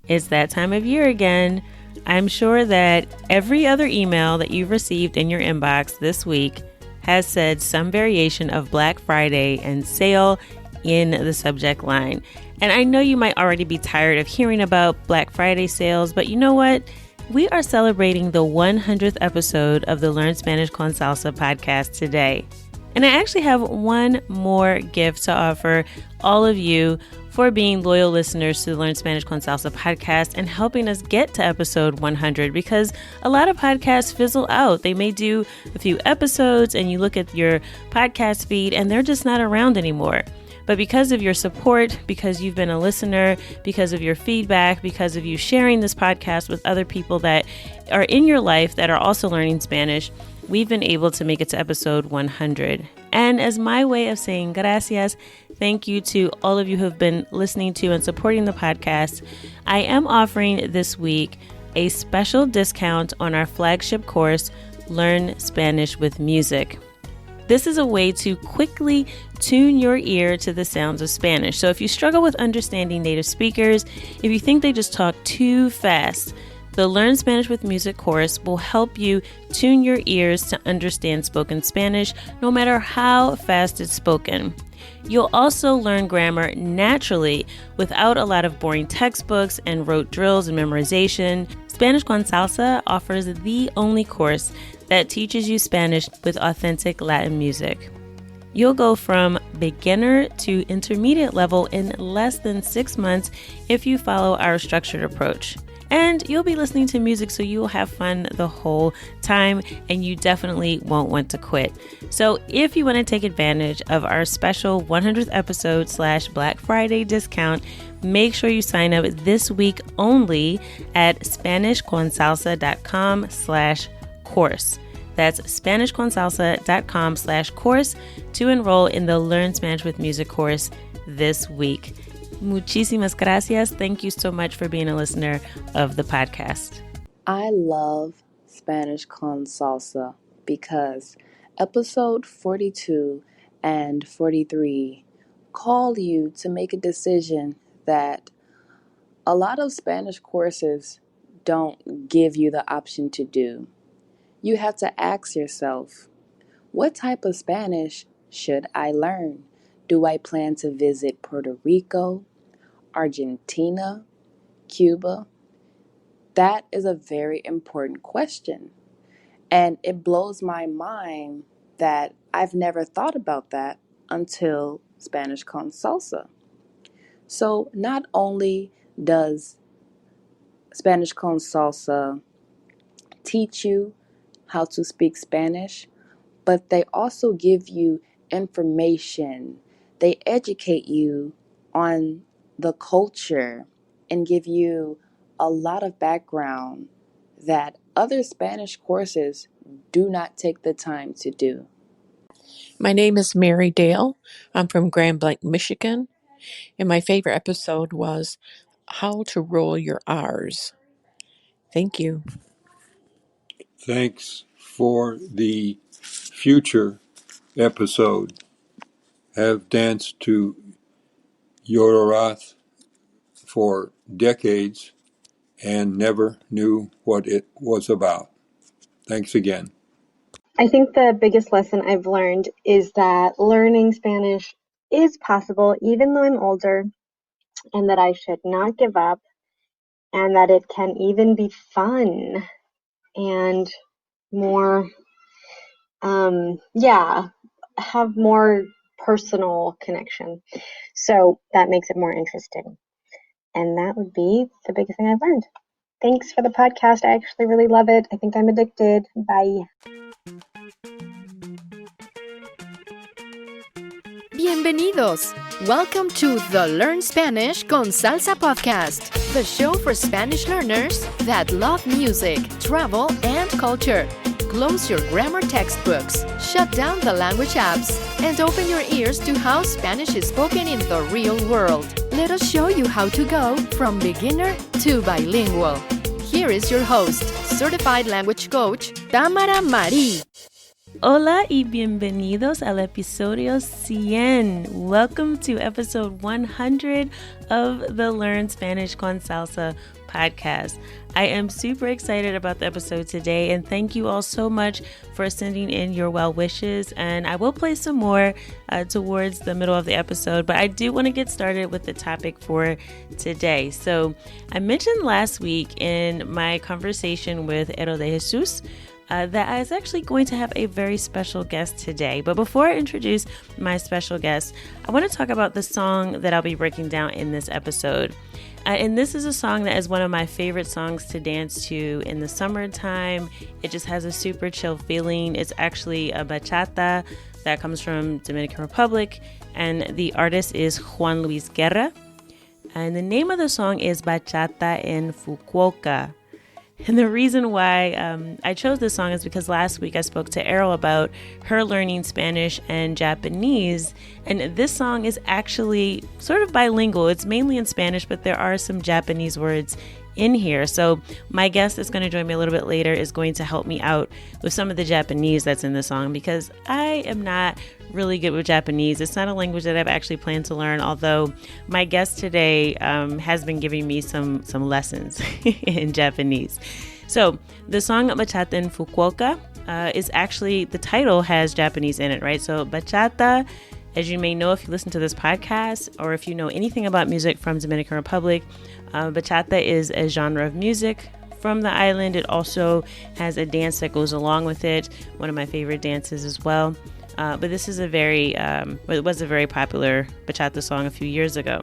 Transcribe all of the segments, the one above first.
It's that time of year again. I'm sure that every other email that you've received in your inbox this week has said some variation of Black Friday and sale in the subject line. And I know you might already be tired of hearing about Black Friday sales, but you know what? We are celebrating the 100th episode of the Learn Spanish con Salsa podcast today. And I actually have one more gift to offer all of you for being loyal listeners to the Learn Spanish con Salsa podcast and helping us get to episode 100, because a lot of podcasts fizzle out. They may do a few episodes and you look at your podcast feed and they're just not around anymore. But because of your support, because you've been a listener, because of your feedback, because of you sharing this podcast with other people that are in your life that are also learning Spanish, we've been able to make it to episode 100. And as my way of saying gracias, thank you to all of you who have been listening to and supporting the podcast, I am offering this week a special discount on our flagship course, Learn Spanish with Music. This is a way to quickly tune your ear to the sounds of Spanish. So if you struggle with understanding native speakers, if you think they just talk too fast, the Learn Spanish with Music course will help you tune your ears to understand spoken Spanish, no matter how fast it's spoken. You'll also learn grammar naturally without a lot of boring textbooks and rote drills and memorization. Spanish con Salsa offers the only course that teaches you Spanish with authentic Latin music. You'll go from beginner to intermediate level in less than 6 months if you follow our structured approach. And you'll be listening to music, so you'll have fun the whole time, and you definitely won't want to quit. So if you want to take advantage of our special 100th episode / Black Friday discount, make sure you sign up this week only at SpanishConSalsa.com/course. That's SpanishConSalsa.com/course to enroll in the Learn Spanish with Music course this week. Muchísimas gracias. Thank you so much for being a listener of the podcast. I love Spanish con Salsa because episode 42 and 43 call you to make a decision that a lot of Spanish courses don't give you the option to do. You have to ask yourself, what type of Spanish should I learn? Do I plan to visit Puerto Rico, Argentina, Cuba? That is a very important question. And it blows my mind that I've never thought about that until Spanish con Salsa. So not only does Spanish con Salsa teach you how to speak Spanish, but they also give you information. They educate you on the culture and give you a lot of background that other Spanish courses do not take the time to do. My name is Mary Dale. I'm from Grand Blanc, Michigan, and my favorite episode was How to Roll Your R's. Thank you. Thanks for the future episode. Have danced to Yodorath for decades and never knew what it was about. Thanks again. I think the biggest lesson I've learned is that learning Spanish is possible even though I'm older, and that I should not give up, and that it can even be fun and more, have more personal connection. So that makes it more interesting. And that would be the biggest thing I've learned. Thanks for the podcast. I actually really love it. I think I'm addicted. Bye. Bienvenidos! Welcome to the Learn Spanish con Salsa podcast, the show for Spanish learners that love music, travel, and culture. Close your grammar textbooks, shut down the language apps, and open your ears to how Spanish is spoken in the real world. Let us show you how to go from beginner to bilingual. Here is your host, certified language coach, Tamara Marie. Hola y bienvenidos al episodio 100. Welcome to episode 100 of the Learn Spanish con Salsa podcast. I am super excited about the episode today, and thank you all so much for sending in your well wishes. And I will play some more towards the middle of the episode, but I do want to get started with the topic for today. So I mentioned last week in my conversation with Ero de Jesus that I was actually going to have a very special guest today. But before I introduce my special guest, I want to talk about the song that I'll be breaking down in this episode. And this is a song that is one of my favorite songs to dance to in the summertime. It just has a super chill feeling. It's actually a bachata that comes from Dominican Republic, and the artist is Juan Luis Guerra. And the name of the song is Bachata en Fukuoka. And the reason why I chose this song is because last week I spoke to Errol about her learning Spanish and Japanese. And this song is actually sort of bilingual. It's mainly in Spanish, but there are some Japanese words in here. So my guest that's going to join me a little bit later is going to help me out with some of the Japanese that's in the song, because I am not really good with Japanese. It's not a language that I've actually planned to learn, although my guest today has been giving me some lessons in Japanese. So the song Bachata en Fukuoka is actually, the title has Japanese in it, right? So bachata, as you may know if you listen to this podcast or if you know anything about music from Dominican Republic, bachata is a genre of music from the island. It also has a dance that goes along with it, one of my favorite dances as well. But this is it was a very popular bachata song a few years ago.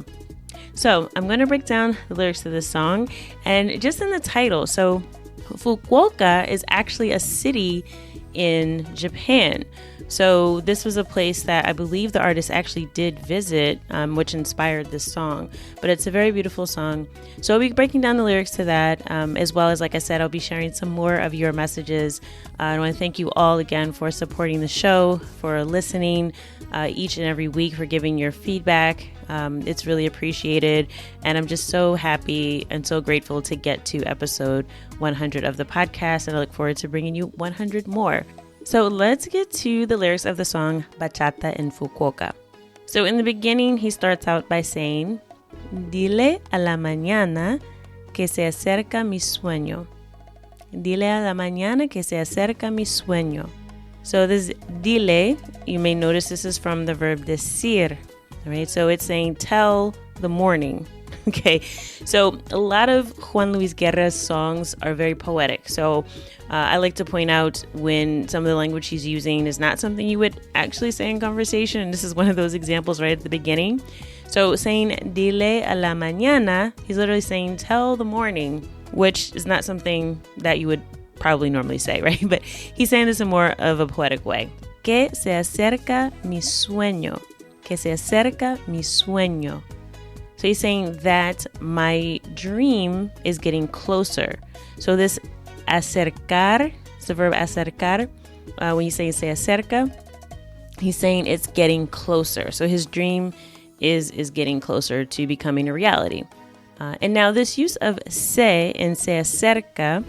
So I'm going to break down the lyrics to this song, and just in the title. So Fukuoka is actually a city in Japan. So this was a place that I believe the artist actually did visit, which inspired this song. But it's a very beautiful song. So I'll be breaking down the lyrics to that, as well as, like I said, I'll be sharing some more of your messages. I want to thank you all again for supporting the show, for listening each and every week, for giving your feedback. It's really appreciated. And I'm just so happy and so grateful to get to episode 100 of the podcast. And I look forward to bringing you 100 more. So let's get to the lyrics of the song Bachata en Fukuoka. So in the beginning, he starts out by saying, Dile a la mañana que se acerca mi sueño. Dile a la mañana que se acerca mi sueño. So this dile, you may notice this is from the verb decir, right? So it's saying tell the morning. Okay, so a lot of Juan Luis Guerra's songs are very poetic. So I like to point out when some of the language he's using is not something you would actually say in conversation. And this is one of those examples right at the beginning. So saying dile a la mañana, he's literally saying tell the morning, which is not something that you would probably normally say, right? But he's saying this in more of a poetic way. Que se acerca mi sueño. Que se acerca mi sueño. So he's saying that my dream is getting closer. So this acercar, it's the verb acercar. When you say se acerca, he's saying it's getting closer. So his dream is getting closer to becoming a reality. And now this use of se in se acerca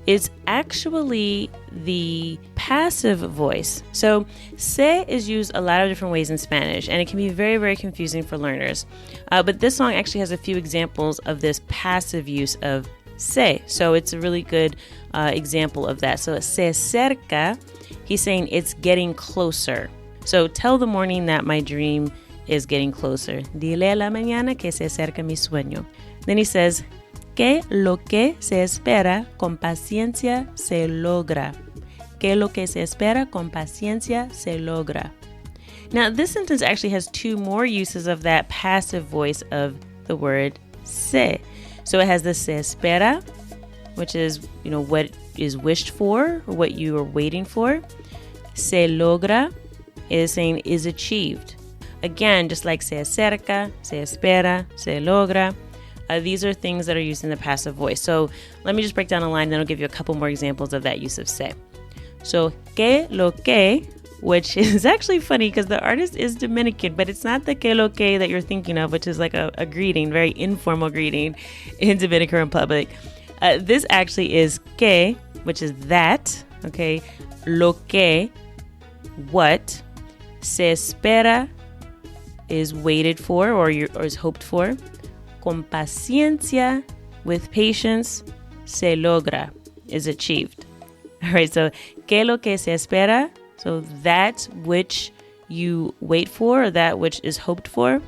is actually the passive voice. So se is used a lot of different ways in Spanish, and it can be very, very confusing for learners. But this song actually has a few examples of this passive use of se. So it's a really good example of that. So se acerca, he's saying it's getting closer. So tell the morning that my dream is getting closer. Dile a la mañana que se acerca mi sueño. Then he says, que lo que se espera con paciencia se logra. Que lo que se espera con paciencia se logra. Now, this sentence actually has two more uses of that passive voice of the word se. So it has the se espera, which is, what is wished for or what you are waiting for. Se logra is saying is achieved. Again, just like se acerca, se espera, se logra. These are things that are used in the passive voice. So let me just break down a line, then I'll give you a couple more examples of that use of se. So, que lo que, which is actually funny because the artist is Dominican, but it's not the que lo que that you're thinking of, which is like a greeting, very informal greeting in Dominican Republic. This actually is que, which is that, okay? Lo que what. Se espera is waited for or is hoped for. Con paciencia, with patience. Se logra is achieved. All right, so que lo que se espera, so that which you wait for or that which is hoped for.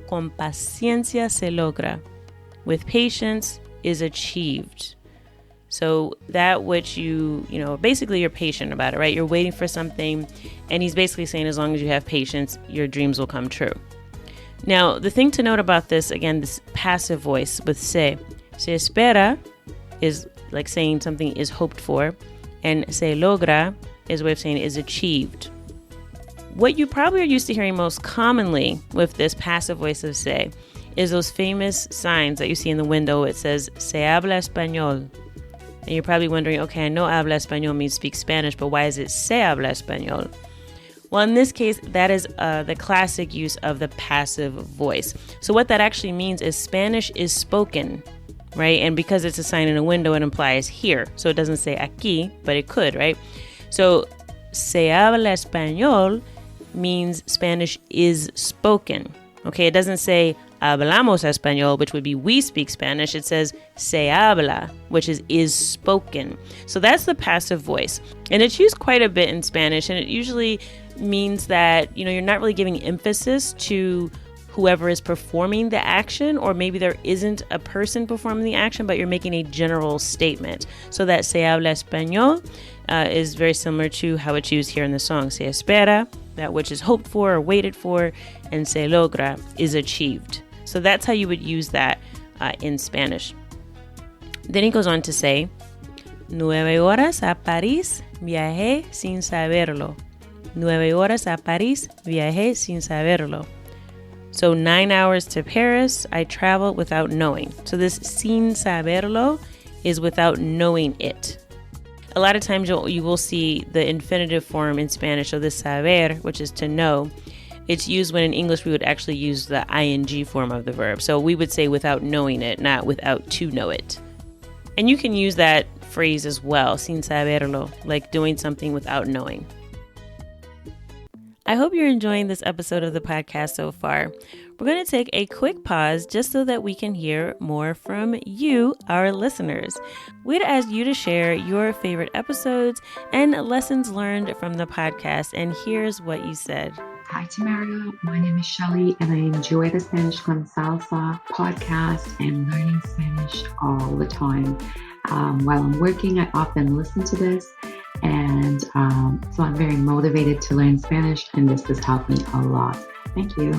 Con paciencia se logra, with patience is achieved. So that which basically you're patient about it, right? You're waiting for something, and he's basically saying as long as you have patience, your dreams will come true. Now, the thing to note about this, again, this passive voice with se espera is like saying something is hoped for, and se logra is a way of saying is achieved. What you probably are used to hearing most commonly with this passive voice of se is those famous signs that you see in the window. It says, se habla español. And you're probably wondering, okay, I know habla español means speak Spanish, but why is it se habla español? Well, in this case, that is the classic use of the passive voice. So what that actually means is Spanish is spoken, right? And because it's a sign in a window, it implies here. So it doesn't say aquí, but it could, right? So se habla español means Spanish is spoken. Okay, it doesn't say hablamos español, which would be we speak Spanish. It says se habla, which is spoken. So that's the passive voice. And it's used quite a bit in Spanish, and it usually means that, you're not really giving emphasis to whoever is performing the action, or maybe there isn't a person performing the action, but you're making a general statement. So that se habla español is very similar to how it's used here in the song. Se espera, that which is hoped for or waited for, and se logra is achieved. So that's how you would use that in Spanish. Then he goes on to say, 9 horas a París, viajé sin saberlo. 9 horas a París, viajé sin saberlo. So 9 hours to Paris, I traveled without knowing. So this sin saberlo is without knowing it. A lot of times you will see the infinitive form in Spanish. So this saber, which is to know, it's used when in English we would actually use the ing form of the verb. So we would say without knowing it, not without to know it. And you can use that phrase as well, sin saberlo, like doing something without knowing. I hope you're enjoying this episode of the podcast so far. We're going to take a quick pause just so that we can hear more from you, our listeners. We'd ask you to share your favorite episodes and lessons learned from the podcast. And here's what you said. Hi, Tamario. My name is Shelly, and I enjoy the Spanish con Salsa podcast and learning Spanish all the time. While I'm working, I often listen to this. And so I'm very motivated to learn Spanish, and this has helped me a lot. Thank you.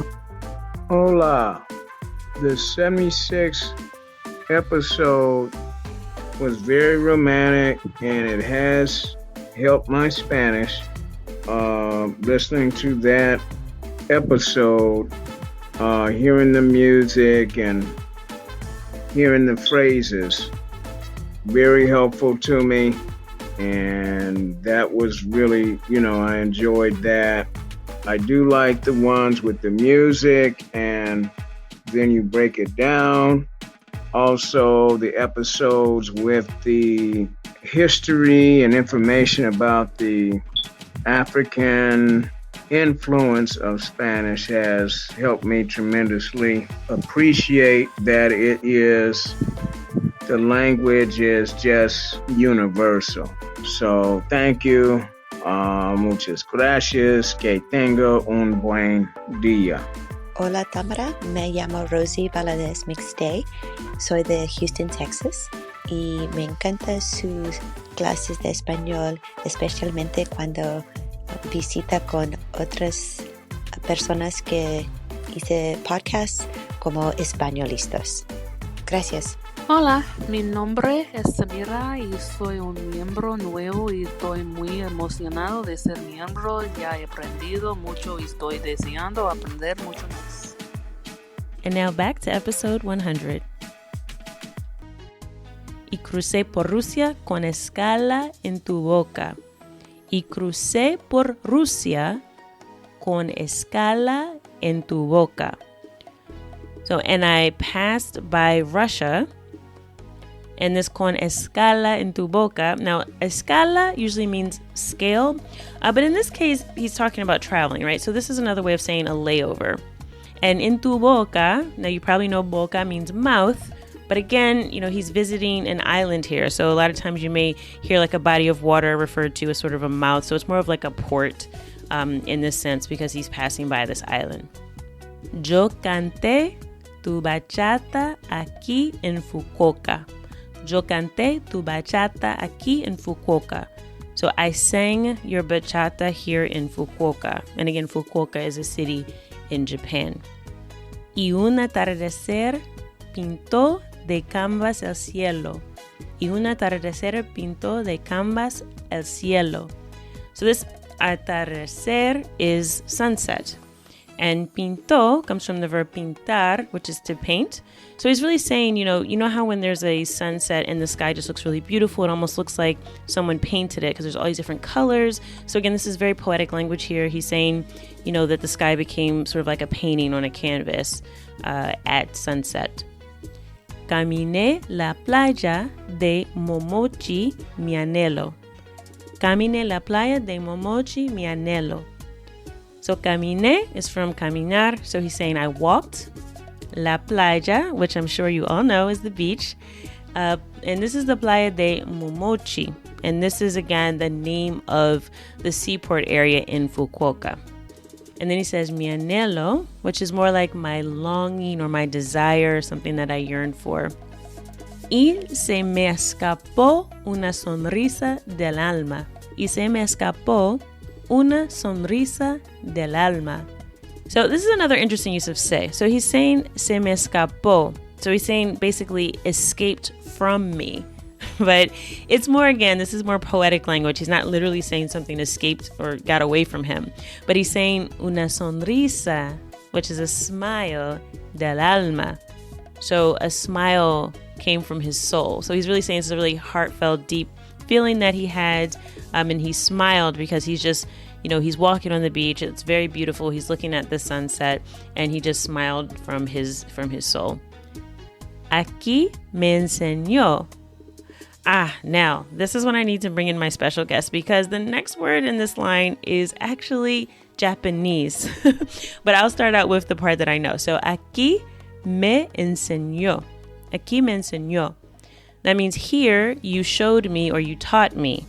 Hola. The 76th episode was very romantic, and it has helped my Spanish. Listening to that episode, hearing the music and hearing the phrases, very helpful to me. And that was really, I enjoyed that. I do like the ones with the music and then you break it down. Also, the episodes with the history and information about the African influence of Spanish has helped me tremendously appreciate that the language is just universal. So thank you. Muchas gracias. Que tenga un buen día. Hola Tamara, me llamo Rosie Valadez Mixtay. Soy de Houston, Texas. Y me encantan sus clases de español, especialmente cuando visita con otras personas que hice podcasts como españolistas. Gracias. Hola, mi nombre es Samira y soy un miembro nuevo y estoy muy emocionado de ser miembro. Ya he aprendido mucho y estoy deseando aprender mucho más. And now back to episode 100. Y crucé por Rusia con escala en tu boca. Y crucé por Rusia con escala en tu boca. So, and I passed by Russia and this con escala en tu boca. Now, escala usually means scale, but in this case, he's talking about traveling, right? So this is another way of saying a layover. And en tu boca, now you probably know boca means mouth, but again, he's visiting an island here. So a lot of times you may hear like a body of water referred to as sort of a mouth. So it's more of like a port in this sense because he's passing by this island. Yo canté tu bachata aquí en Fukuoka. Yo canté tu bachata aquí en Fukuoka. So I sang your bachata here in Fukuoka. And again, Fukuoka is a city in Japan. Y un atardecer pintó de canvas el cielo. Y un atardecer pintó de canvas el cielo. So this atardecer is sunset. And pintó comes from the verb pintar, which is to paint. So he's really saying, you know how when there's a sunset and the sky just looks really beautiful, it almost looks like someone painted it because there's all these different colors. So again, this is very poetic language here. He's saying, that the sky became sort of like a painting on a canvas at sunset. Caminé la playa de Momochi, mi anhelo. Caminé la playa de Momochi, mi anhelo. So caminé is from caminar, so he's saying I walked. La playa, which I'm sure you all know is the beach. And this is the playa de Momochi. And this is, again, the name of the seaport area in Fukuoka. And then he says mi anhelo, which is more like my longing or my desire, something that I yearn for. Y se me escapó una sonrisa del alma. Y se me escapó una sonrisa del alma. So this is another interesting use of se. So he's saying se me escapó. So he's saying basically escaped from me. But it's more, again, this is more poetic language. He's not literally saying something escaped or got away from him. But he's saying una sonrisa, which is a smile del alma. So a smile came from his soul. So he's really saying it's a really heartfelt, deep feeling that he had. And he smiled because he's just, he's walking on the beach. It's very beautiful. He's looking at the sunset and he just smiled from his soul. Aquí me enseñó. Now, this is when I need to bring in my special guest because the next word in this line is actually Japanese. But I'll start out with the part that I know. So, aquí me enseñó. Aquí me enseñó. That means here you showed me or you taught me.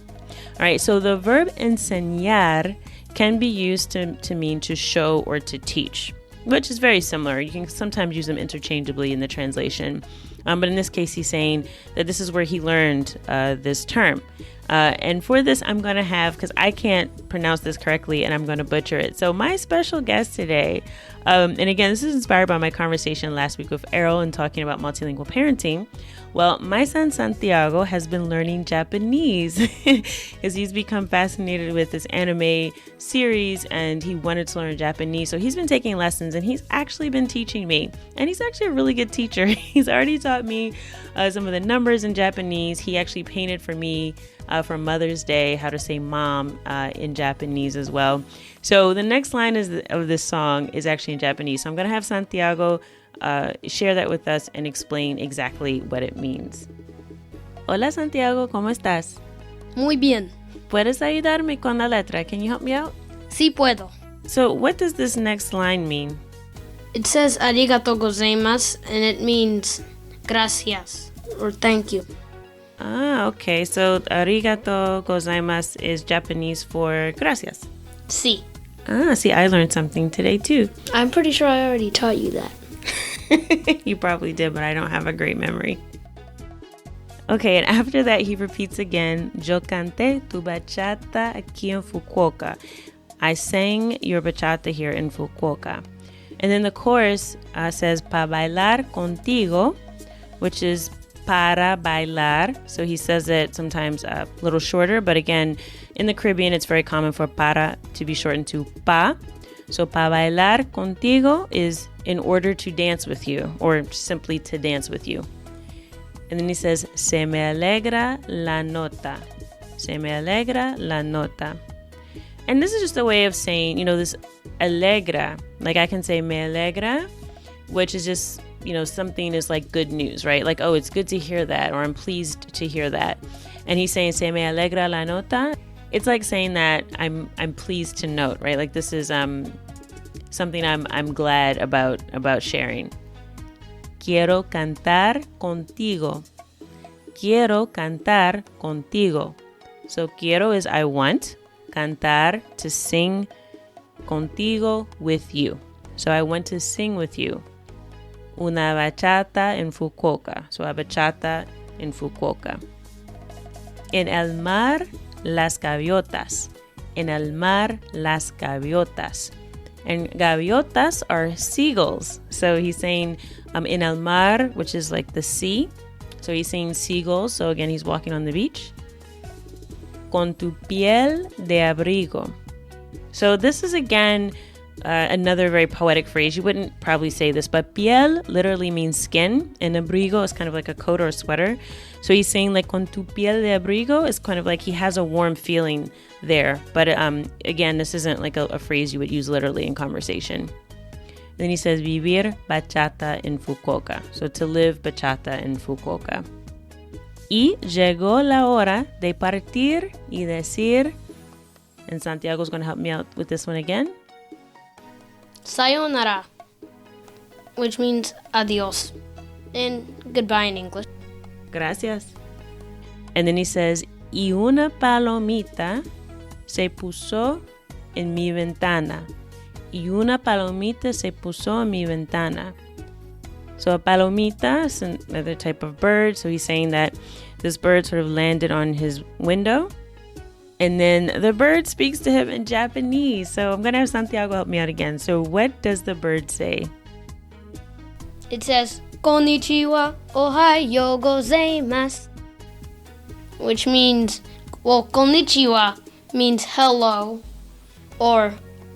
All right, so the verb enseñar can be used to mean to show or to teach, which is very similar. You can sometimes use them interchangeably in the translation. But in this case, he's saying that this is where he learned this term. And for this, I'm going to have, because I can't pronounce this correctly and I'm going to butcher it. So my special guest today, and again, this is inspired by my conversation last week with Errol and talking about multilingual parenting. Well, my son Santiago has been learning Japanese because he's become fascinated with this anime series and he wanted to learn Japanese. So he's been taking lessons and he's actually been teaching me. And he's actually a really good teacher. He's already taught me some of the numbers in Japanese. He actually painted for me for Mother's Day how to say mom in Japanese as well. So the next line of this song is actually in Japanese. So I'm going to have Santiago share that with us and explain exactly what it means. Hola Santiago, ¿cómo estás? Muy bien. ¿Puedes ayudarme con la letra? Can you help me out? Sí puedo. So what does this next line mean? It says arigato gozaimasu and it means gracias or thank you. Okay. So arigato gozaimasu is Japanese for gracias. Sí. See, I learned something today too. I'm pretty sure I already taught you that. You probably did, but I don't have a great memory. Okay, and after that, he repeats again, Yo canté tu bachata aquí en Fukuoka. I sang your bachata here in Fukuoka. And then the chorus says, pa bailar contigo, which is para bailar. So he says it sometimes a little shorter, but again, in the Caribbean, it's very common for para to be shortened to pa. So pa bailar contigo is in order to dance with you, or simply to dance with you. And then he says, se me alegra la nota. Se me alegra la nota. And this is just a way of saying, this alegra. Like I can say me alegra, which is just something is like good news, right? Like, oh, it's good to hear that, or I'm pleased to hear that. And he's saying, se me alegra la nota. It's like saying that I'm pleased to note, right? Like this is something I'm glad about sharing. Quiero cantar contigo. Quiero cantar contigo. So quiero is I want, cantar to sing, contigo with you. So I want to sing with you. Una bachata en Fukuoka. So a bachata in Fukuoka. En el mar las gaviotas. En el mar las gaviotas. And gaviotas are seagulls. So he's saying en el mar, which is like the sea. So he's saying seagulls. So again, he's walking on the beach. Con tu piel de abrigo. So this is again another very poetic phrase. You wouldn't probably say this, but piel literally means skin, and abrigo is kind of like a coat or a sweater. So he's saying like con tu piel de abrigo is kind of like he has a warm feeling there. But again, this isn't like a phrase you would use literally in conversation. Then he says vivir bachata en Fukuoka. So to live bachata in Fukuoka. Y llegó la hora de partir y decir, and Santiago's going to help me out with this one again. Sayonara, which means adios, and goodbye in English. Gracias. And then he says, y una palomita se puso en mi ventana. Y una palomita se puso en mi ventana. So a palomita is another type of bird. So he's saying that this bird sort of landed on his window. And then the bird speaks to him in Japanese. So I'm going to have Santiago help me out again. So what does the bird say? It says, Konnichiwa, ohayo gozaimasu. Which means, well, konnichiwa means hello or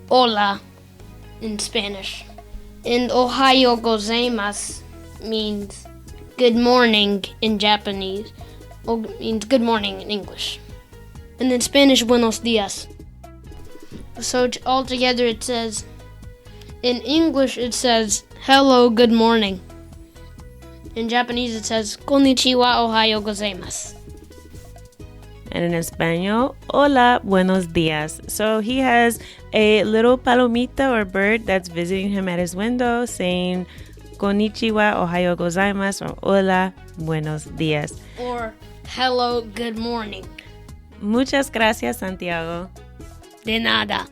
hola in Spanish. And ohayo gozaimasu means good morning in Japanese. Or means good morning in English. And in Spanish, buenos dias. So altogether it says, in English it says, hello, good morning. In Japanese it says, konnichiwa, ohayo gozaimasu. And in Espanol, hola, buenos dias. So he has a little palomita or bird that's visiting him at his window saying, konnichiwa, ohayo gozaimasu, or hola, buenos dias. Or hello, good morning. Muchas gracias, Santiago. De nada.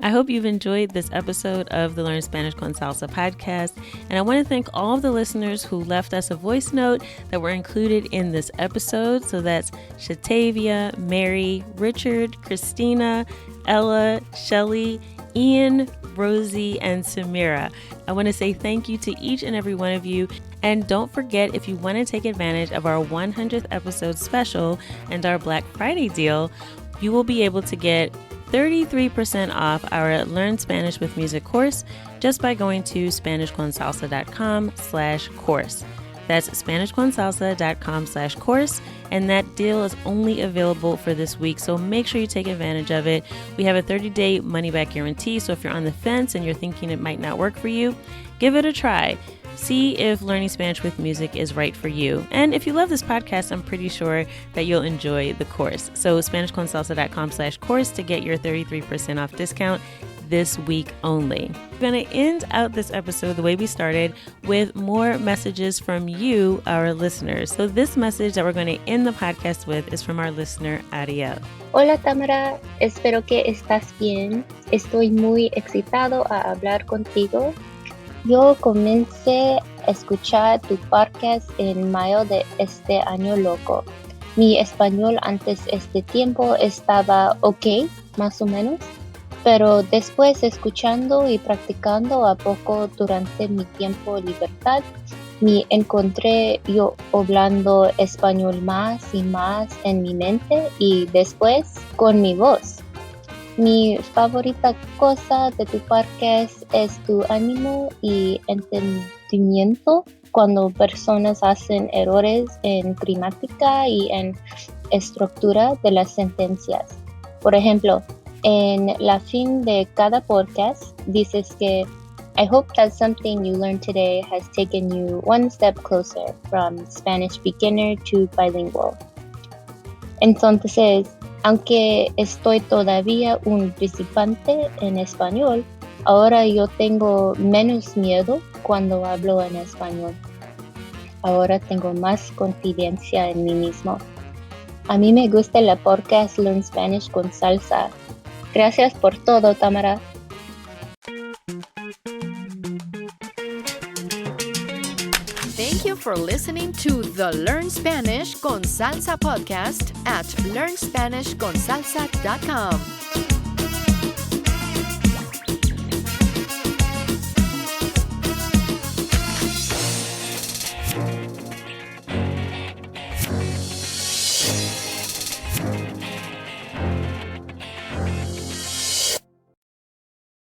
I hope you've enjoyed this episode of the Learn Spanish con Salsa podcast. And I want to thank all of the listeners who left us a voice note that were included in this episode. So that's Shatavia, Mary, Richard, Christina, Ella, Shelly, Ian, Rosie, and Samira. I want to say thank you to each and every one of you. And don't forget, if you want to take advantage of our 100th episode special and our Black Friday deal, you will be able to get 33% off our Learn Spanish with Music course just by going to SpanishConSalsa.com/course. That's SpanishConSalsa.com/course. And that deal is only available for this week, so make sure you take advantage of it. We have a 30-day money-back guarantee, so if you're on the fence and you're thinking it might not work for you, give it a try. See if learning Spanish with music is right for you. And if you love this podcast, I'm pretty sure that you'll enjoy the course. So SpanishConSalsa.com/course to get your 33% off discount this week only. We're going to end out this episode the way we started with more messages from you, our listeners. So this message that we're going to end the podcast with is from our listener, Ariel. Hola Tamara, espero que estás bien. Estoy muy excitado a hablar contigo. Yo comencé a escuchar tu podcast en mayo de este año loco. Mi español antes de este tiempo estaba ok, más o menos, pero después escuchando y practicando a poco durante mi tiempo de libertad, me encontré yo hablando español más y más en mi mente y después con mi voz. Mi favorita cosa de tu podcast es tu ánimo y entendimiento cuando personas hacen errores en gramática y en estructura de las sentencias. Por ejemplo, en la fin de cada podcast dices que I hope that something you learned today has taken you one step closer from Spanish beginner to bilingual. Entonces, aunque estoy todavía un principiante en español, ahora yo tengo menos miedo cuando hablo en español. Ahora tengo más confianza en mí mismo. A mí me gusta el podcast Learn Spanish con Salsa. Gracias por todo, Tamara. Thank you for listening to the Learn Spanish con Salsa podcast at learnspanishconsalsa.com.